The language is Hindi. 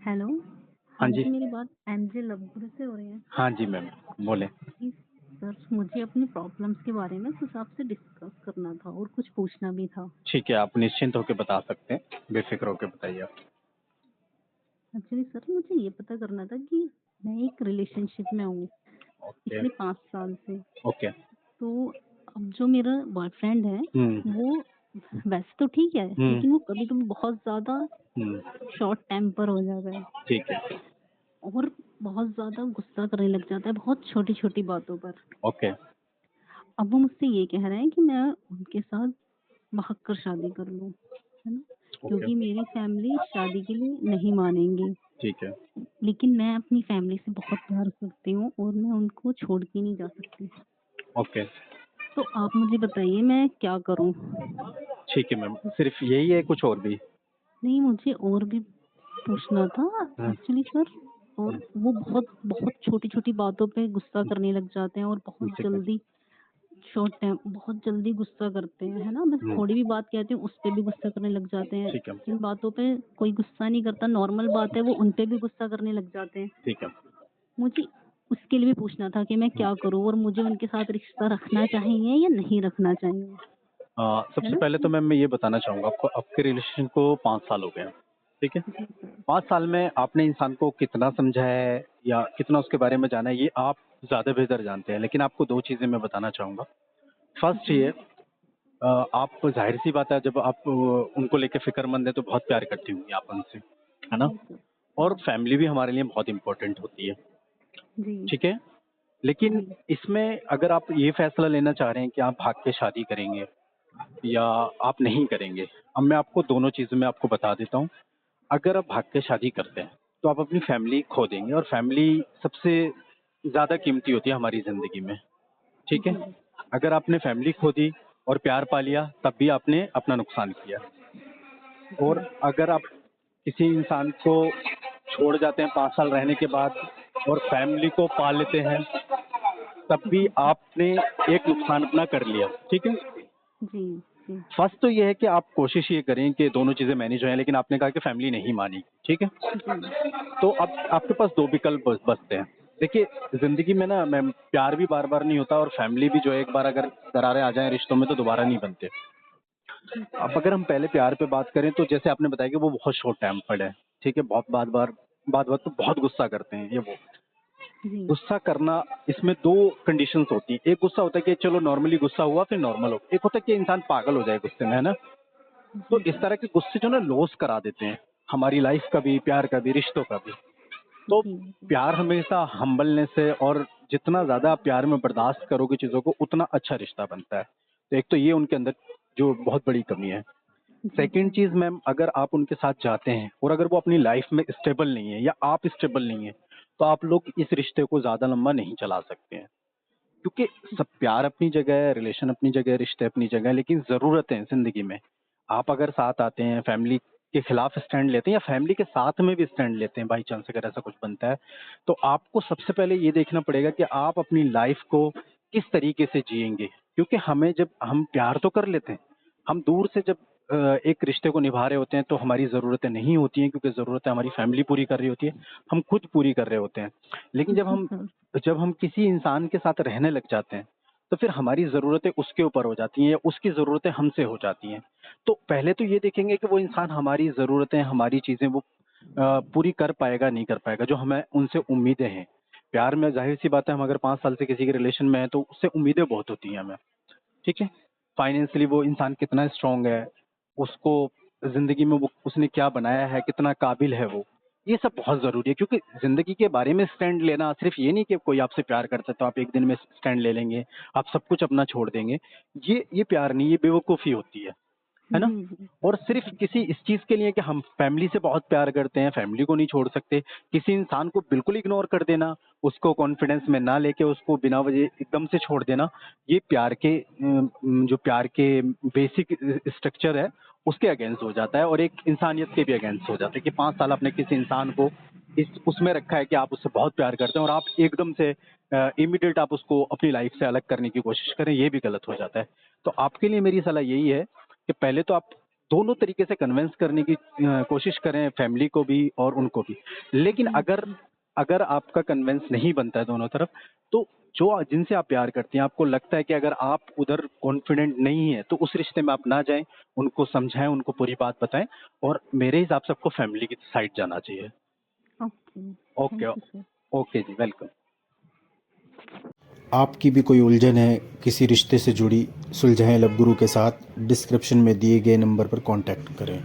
हेलो। हाँ हाँ जी। जी, मेरी बात एमजे लवगुरु से हो रही है। हाँ जी मैम, बोलें। जी सर, मुझे अपनी प्रॉब्लम्स के बारे में कुछ आपसे डिस्कस करना था और कुछ पूछना भी था। ठीक है, आप निश्चिंत होकर बता सकते हैं, बेफ़िक्र होके बताइए आप। एक्चुअली सर, मुझे ये पता करना था कि मैं एक रिलेशनशिप में हूँ ओके, पिछले 5 साल से। ओके। तो अब जो मेरा बॉयफ्रेंड है, हुँ, वो वैसे तो ठीक है, हुँ, लेकिन वो कभी-कभी बहुत ज़्यादा हुँ, शॉर्ट टेम्पर हो जाता है ठीक है, और बहुत ज़्यादा गुस्सा करने लग जाता है, बहुत छोटी-छोटी बातों पर। ओके, अब वो मुझसे ये कह रहे हैं कि मैं उनके साथ भाग कर शादी कर लूँ, है ना? ओके, क्योंकि मेरी फैमिली शादी के लिए नहीं मानेंगी। ठीक है, लेकिन मैं अपनी फैमिली से बहुत प्यार करती हूँ और मैं उनको छोड़ के नहीं जा सकती। ओके, तो आप मुझे बताइए मैं क्या करूँ? ठीक है मैम। सिर्फ़ यही है, कुछ और भी? नहीं, मुझे और भी पूछना था हुँ, एक्चुअली सर। और हुँ, वो बहुत बहुत छोटी-छोटी बातों पे गुस्सा करने लग जाते हैं और ठीक है। बहुत जल्दी गुस्सा करते हैं, है ना? मैं हुँ, थोड़ी भी बात कहती हूँ, उस पे भी गुस्सा करने लग जाते हैं। ठीक है, जिन बातों पे कोई गुस्सा नहीं करता, नॉर्मल बात है, वो उन पे भी गुस्सा करने लग जाते हैं। ठीक है। मुझे उसके लिए भी पूछना था कि मैं हुँ। क्या करूँ और मुझे उनके साथ रिश्ता रखना चाहिए या नहीं रखना चाहिए, है सबसे ना? पहले तो मैम मैं ये बताना चाहूँगा आपको, आपके रिलेशन को 5 साल हो गए हैं, ठीक है? जी सर। 5 साल में आपने इंसान को कितना समझा है या कितना उसके बारे में जाना है, ये आप ज़्यादा बेहतर जानते हैं। लेकिन आपको 2 चीज़ें मैं बताना चाहूँगा। फर्स्ट जी, ये आप ज़ाहिर-सी बात है, जब आप उनको लेके फ़िक्रमंद हैं तो बहुत प्यार करती होंगी आप उनसे, है ना? जी सर। और जी, फैमिली भी हमारे लिए बहुत इम्पोर्टेंट होती है, जी, ठीक है? लेकिन जी, इसमें अगर आप ये फ़ैसला लेना चाह रहे हैं कि आप भाग के शादी करेंगे या आप नहीं करेंगे, अब मैं आपको दोनों चीज़ें मैं आपको बता देता हूँ। अगर आप भाग के शादी करते हैं, तो आप अपनी फैमिली खो देंगे और फैमिली सबसे ज़्यादा कीमती होती है हमारी ज़िंदगी में, ठीक है? जी, अगर आपने फैमिली खो दी और प्यार पा लिया, तब भी आपने अपना नुकसान किया। और जी, अगर आप किसी इंसान को छोड़ जाते हैं 5 साल रहने के बाद और फैमिली को पा लेते हैं, तब भी जी, आपने एक नुकसान अपना कर लिया, ठीक है? जी, जी, फर्स्ट तो ये है कि आप कोशिश ये करें कि दोनों चीज़ें मैनेज हो जाएँ, लेकिन आपने कहा कि फैमिली नहीं मानी, ठीक है? जी, तो अब आपके पास 2 विकल्प बचते हैं। देखिए, ज़िंदगी में ना मैम प्यार भी बार-बार नहीं होता और फैमिली भी जो है एक बार अगर दरारें आ जाएँ रिश्तों में तो दोबारा नहीं बनते। जी अब सर। अगर हम पहले प्यार पे बात करें तो जैसे आपने बताया कि वो बहुत शॉर्ट टेम्पर्ड है, ठीक है? बहुत बात-बात पे बहुत गुस्सा करते हैं ये वो। जी, गुस्सा करना इसमें 2 कंडीशंस होती हैं। एक गुस्सा होता है कि चलो नॉर्मली गुस्सा हुआ फिर नॉर्मल हो। एक होता है कि इंसान पागल हो जाए गुस्से में, है ना? तो जी इस सर। तरह के गुस्से जो ना लॉस करा देते हैं, हमारी लाइफ का भी, प्यार का भी, रिश्तों का भी। तो जी, जी, प्यार हमेशा हम्बलनेस से और जितना ज़्यादा आप प्यार में बर्दाश्त करोगे चीज़ों को, उतना अच्छा रिश्ता बनता है। तो एक तो ये उनके अंदर जो बहुत बड़ी कमी है। जी सेकंड सर। चीज़ मैम, अगर आप उनके साथ जाते हैं और अगर वो अपनी लाइफ में स्टेबल नहीं है या आप स्टेबल नहीं है, तो आप लोग इस रिश्ते को ज़्यादा लंबा नहीं चला सकते हैं। क्योंकि सब प्यार अपनी जगह है, रिलेशन अपनी जगह है, रिश्ते अपनी जगह है, लेकिन ज़रूरतें ज़िंदगी में, आप अगर साथ आते हैं, फैमिली के खिलाफ स्टैंड लेते हैं या फैमिली के साथ में भी स्टैंड लेते हैं बाई चांस अगर ऐसा कुछ बनता है, तो आपको सबसे पहले ये देखना पड़ेगा कि आप अपनी लाइफ को किस तरीके से जिएँगे। क्योंकि हमें जब हम प्यार तो कर लेते हैं, हम दूर से जब एक रिश्ते को निभा रहे होते हैं तो हमारी ज़रूरतें नहीं होती हैं क्योंकि ज़रूरतें हमारी फैमिली पूरी कर रही होती है, हम खुद पूरी कर रहे होते हैं। लेकिन जी सर। जब हम किसी इंसान के साथ रहने लग जाते हैं, तो फिर हमारी ज़रूरतें उसके ऊपर हो जाती हैं या उसकी ज़रूरतें हमसे हो जाती हैं। तो पहले तो ये देखेंगे कि वो इंसान हमारी ज़रूरतें, हमारी चीज़ें वो पूरी कर पाएगा, नहीं कर पाएगा, जो हमें उनसे उम्मीदें हैं। प्यार में ज़ाहिर-सी बात है, हम अगर 5 साल से किसी के रिलेशन में हैं, तो उससे उम्मीदें बहुत होती हैं हमें, ठीक है? फाइनेंशियली वो इंसान कितना स्ट्रॉन्ग है, उसको ज़िंदगी में वो उसने क्या बनाया है, कितना काबिल है वो, ये सब बहुत ज़रूरी है क्योंकि ज़िंदगी के बारे में स्टैंड लेना सिर्फ़ ये नहीं कि कोई आपसे प्यार करता है तो आप एक दिन में स्टैंड ले लेंगे, आप सब कुछ अपना छोड़ देंगे। ये प्यार नहीं, ये बेवकूफ़ी होती है ना? जी, जी, और सिर्फ़ जी, किसी इस चीज़ के लिए कि हम फैमिली से बहुत प्यार करते हैं, फैमिली को नहीं छोड़ सकते, किसी इंसान को बिल्कुल इग्नोर कर देना, उसको कॉन्फिडेंस में ना लेके उसको बिना वजह एकदम से छोड़ देना, ये प्यार के जो प्यार के बेसिक स्ट्रक्चर है, उसके अगेंस्ट हो जाता है और एक इंसानियत के भी अगेंस्ट हो जाता है कि 5 साल आपने किसी इंसान को इस उसमें रखा है कि आप उससे बहुत प्यार करते हैं और आप एकदम से इमीडिएट आप उसको अपनी लाइफ़ से अलग करने की कोशिश करें, ये भी गलत हो जाता है। तो आपके लिए मेरी सलाह यही है कि पहले तो आप दोनों तरीके से कन्विंस करने की कोशिश करें, फैमिली को भी और उनको भी। लेकिन अगर आपका कन्विंस नहीं बनता है दोनों तरफ, तो जो जिनसे आप प्यार करती हैं, आपको लगता है कि अगर आप उधर कॉन्फिडेंट नहीं है तो उस रिश्ते में आप ना जाएं, उनको समझाएं, उनको पूरी बात बताएं, और मेरे हिसाब से आपको फैमिली की साइड जाना चाहिए। Okay, okay, thank you sir. Okay जी, वेलकम। आपकी भी कोई उलझन है किसी रिश्ते से जुड़ी, सुलझाएं लब गुरु के साथ। डिस्क्रिप्शन में दिए गए नंबर पर कांटेक्ट करें।